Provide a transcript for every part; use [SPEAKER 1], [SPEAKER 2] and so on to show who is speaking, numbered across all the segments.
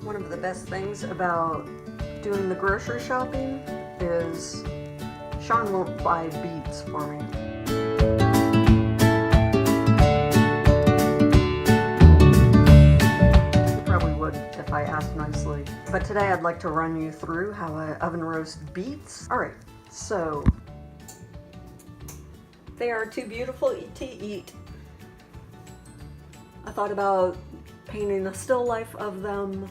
[SPEAKER 1] One of the best things about doing the grocery shopping is Sean won't buy beets for me. He probably would if I asked nicely. But today I'd like to run you through how I oven roast beets. Alright, so they are too beautiful to eat. I thought about painting a still life of them,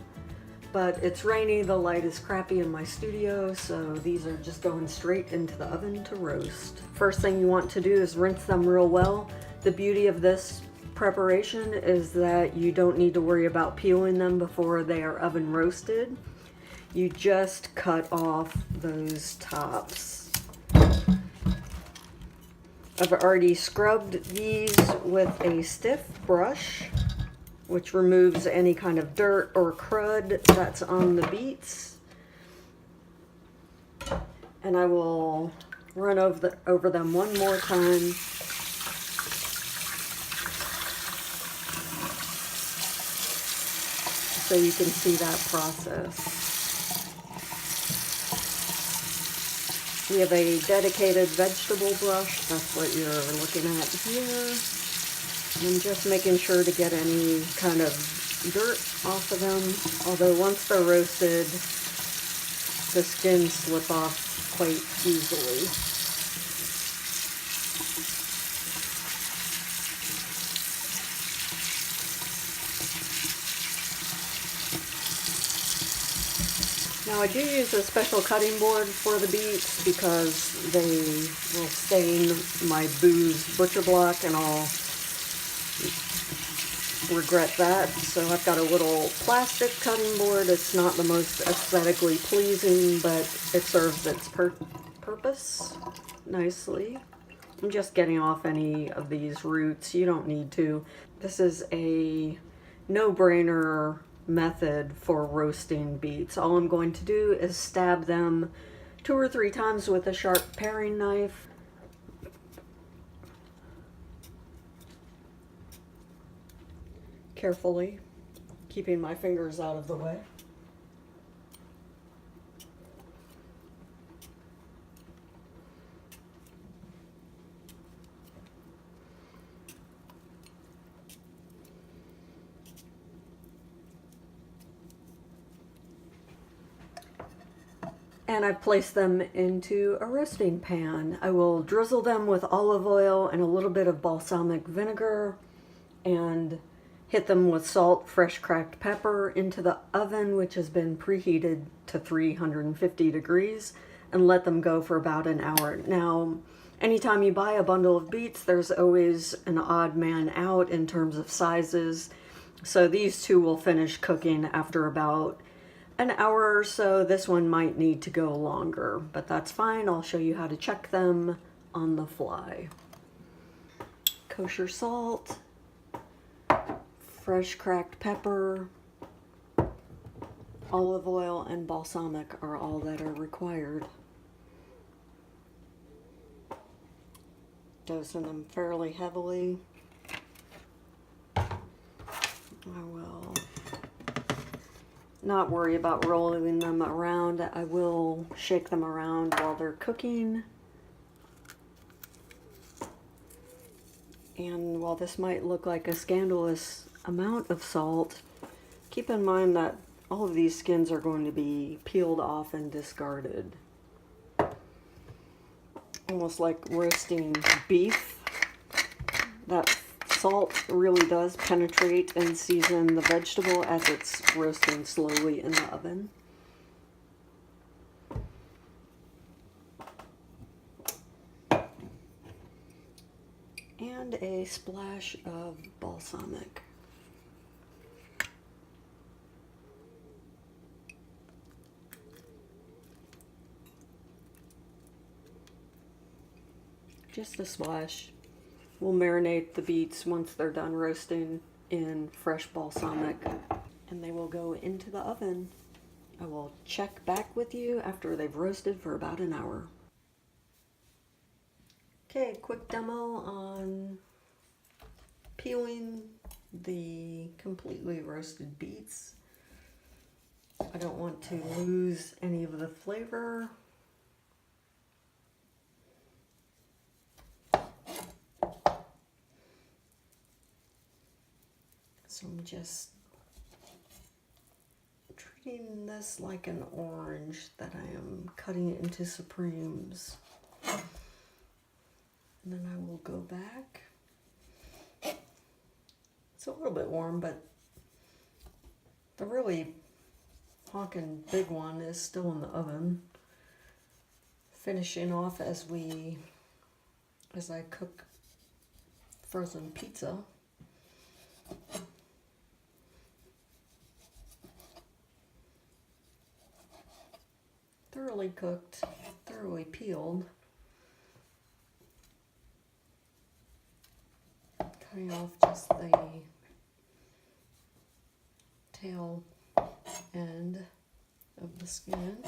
[SPEAKER 1] but it's rainy, the light is crappy in my studio, so these are just going straight into the oven to roast. First thing you want to do is rinse them real well. The beauty of this preparation is that you don't need to worry about peeling them before they are oven roasted. You just cut off those tops. I've already scrubbed these with a stiff brush, which removes any kind of dirt or crud that's on the beets. And I will run over them one more time. So you can see that process. We have a dedicated vegetable brush, that's what you're looking at here. I'm just making sure to get any kind of dirt off of them, although once they're roasted, the skins slip off quite easily. Now I do use a special cutting board for the beets because they will stain my Boo's butcher block and I'll regret that. So I've got a little plastic cutting board. It's not the most aesthetically pleasing, but it serves its purpose nicely. I'm just getting off any of these roots. You don't need to. This is a no-brainer method for roasting beets. All I'm going to do is stab them 2 or 3 times with a sharp paring knife. Carefully, keeping my fingers out of the way. And I've placed them into a roasting pan. I will drizzle them with olive oil and a little bit of balsamic vinegar and hit them with salt, fresh cracked pepper into the oven, which has been preheated to 350 degrees, and let them go for about an hour. Now, anytime you buy a bundle of beets, there's always an odd man out in terms of sizes. So these two will finish cooking after about an hour or so. This one might need to go longer, but that's fine. I'll show you how to check them on the fly. Kosher salt, fresh cracked pepper, olive oil, and balsamic are all that are required. Dosing them fairly heavily. I will not worry about rolling them around. I will shake them around while they're cooking. And while this might look like a scandalous amount of salt, keep in mind that all of these skins are going to be peeled off and discarded. Almost like roasting beef. That salt really does penetrate and season the vegetable as it's roasting slowly in the oven. And a splash of balsamic. Just a splash. We'll marinate the beets once they're done roasting in fresh balsamic, and they will go into the oven. I will check back with you after they've roasted for about an hour. Okay, quick demo on peeling the completely roasted beets. I don't want to lose any of the flavor. So I'm just treating this like an orange that I am cutting into supremes. And then I will go back. It's a little bit warm, but the really honking big one is still in the oven. Finishing off as I cook frozen pizza. Thoroughly cooked, thoroughly peeled. Cutting off just the tail end of the skin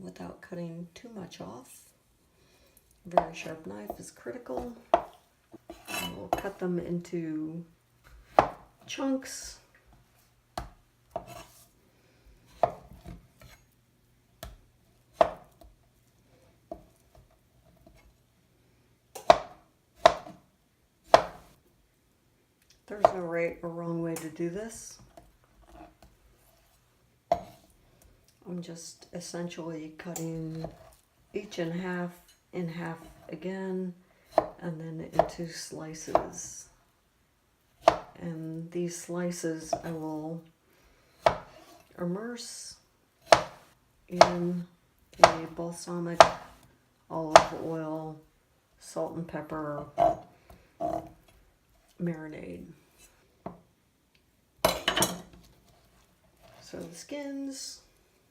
[SPEAKER 1] without cutting too much off. A very sharp knife is critical. I will cut them into chunks. There's no right or wrong way to do this. I'm just essentially cutting each in half again, and then into slices. And these slices I will immerse in a balsamic olive oil, salt and pepper marinade. So the skins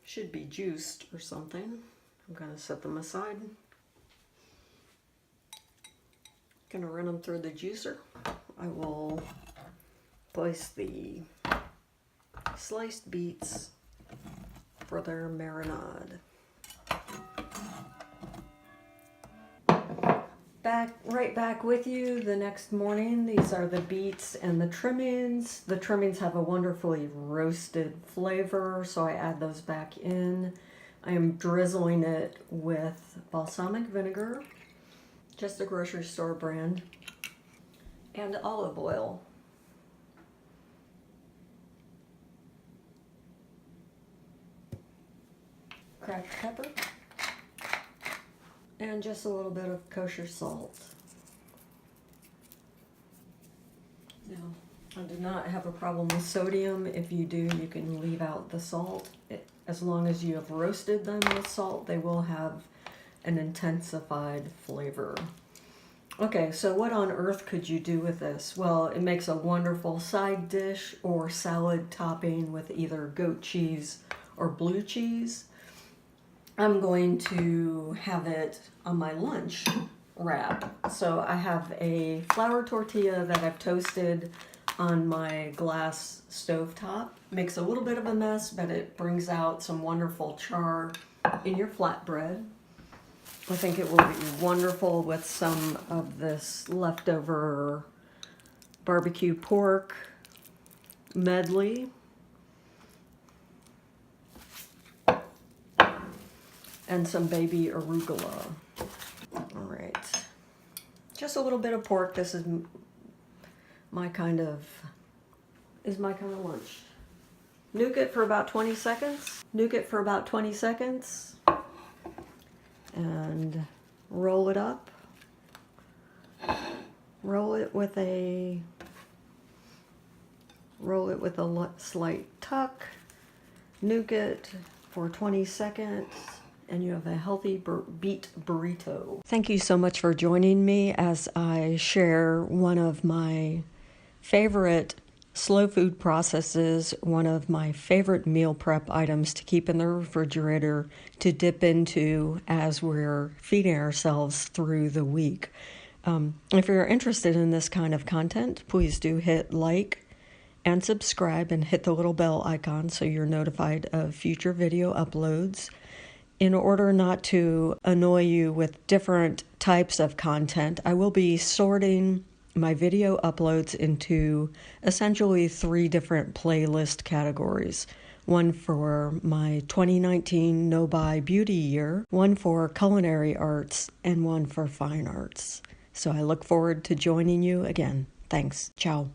[SPEAKER 1] should be juiced or something. I'm going to set them aside. Going to run them through the juicer. I will place the sliced beets for their marinade. Right back with you the next morning. These are the beets and the trimmings. The trimmings have a wonderfully roasted flavor, so I add those back in. I am drizzling it with balsamic vinegar, just a grocery store brand, and olive oil. Cracked pepper, and just a little bit of kosher salt. Now, I do not have a problem with sodium. If you do, you can leave out the salt. As long as you have roasted them with salt, they will have an intensified flavor. Okay, so what on earth could you do with this? Well, it makes a wonderful side dish or salad topping with either goat cheese or blue cheese. I'm going to have it on my lunch wrap. So I have a flour tortilla that I've toasted on my glass stovetop. Makes a little bit of a mess, but it brings out some wonderful char in your flatbread. I think it will be wonderful with some of this leftover barbecue pork medley. And some baby arugula. All right, just a little bit of pork. This is my kind of lunch. Nuke it for about 20 seconds. Nuke it for about 20 seconds. And roll it up. Roll it with a slight tuck. Nuke it for 20 seconds. And you have a healthy beet burrito. Thank you so much for joining me as I share one of my favorite slow food processes, one of my favorite meal prep items to keep in the refrigerator to dip into as we're feeding ourselves through the week. If you're interested in this kind of content, please do hit like and subscribe and hit the little bell icon so you're notified of future video uploads. In order not to annoy you with different types of content, I will be sorting My video uploads into essentially 3 different playlist categories. One for my 2019 no-buy beauty year, one for culinary arts, and one for fine arts. So I look forward to joining you again. Thanks. Ciao.